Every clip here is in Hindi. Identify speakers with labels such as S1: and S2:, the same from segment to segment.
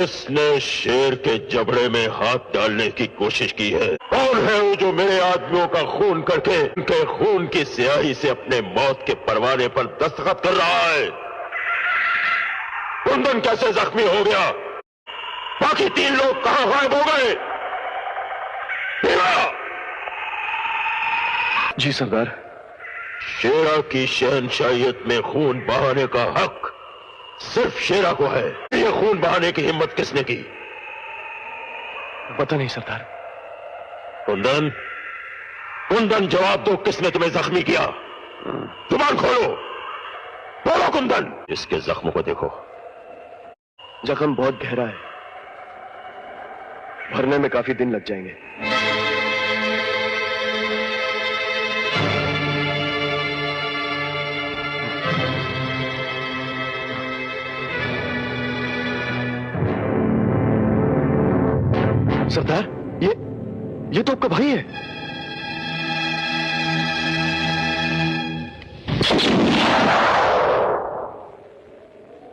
S1: इसने शेर के जबड़े में हाथ डालने की कोशिश की है। कौन है वो जो मेरे आदमियों का खून करके उनके खून की स्याही से अपने मौत के परवाने पर दस्तखत कर रहा है? कुंदन कैसे जख्मी हो गया? बाकी 3 लोग कहां गायब हो गए?
S2: जी सरदार।
S1: शेरा की शहनशाहियत में खून बहाने का हक सिर्फ शेरा को है। ये खून बहाने की हिम्मत किसने की?
S2: पता नहीं सरदार।
S1: कुंदन, कुंदन जवाब दो, किसने तुम्हें जख्मी किया? जुबान खोलो, बोलो कुंदन। इसके जख्मों को देखो।
S2: जख्म बहुत गहरा है, भरने में काफी दिन लग जाएंगे। सरदार, ये तो आपका भाई है।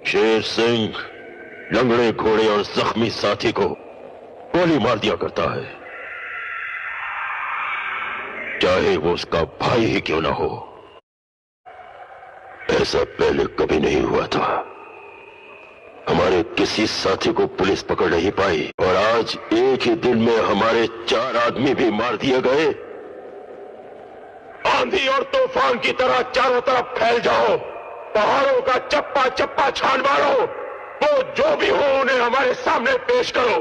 S1: शेर सिंह लंगड़े घोड़े और जख्मी साथी को गोली मार दिया करता है, चाहे वो उसका भाई ही क्यों ना हो। ऐसा पहले कभी नहीं हुआ था। हमारे किसी साथी को पुलिस पकड़ नहीं पाई और आज एक ही दिन में हमारे 4 आदमी भी मार दिए गए। आंधी और तूफान की तरह चारों तरफ फैल जाओ, पहाड़ों का चप्पा चप्पा छान मारो, वो जो भी हो उन्हें हमारे सामने पेश करो,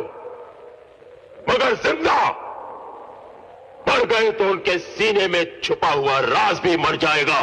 S1: मगर जिंदा। मर गए तो उनके सीने में छुपा हुआ राज भी मर जाएगा।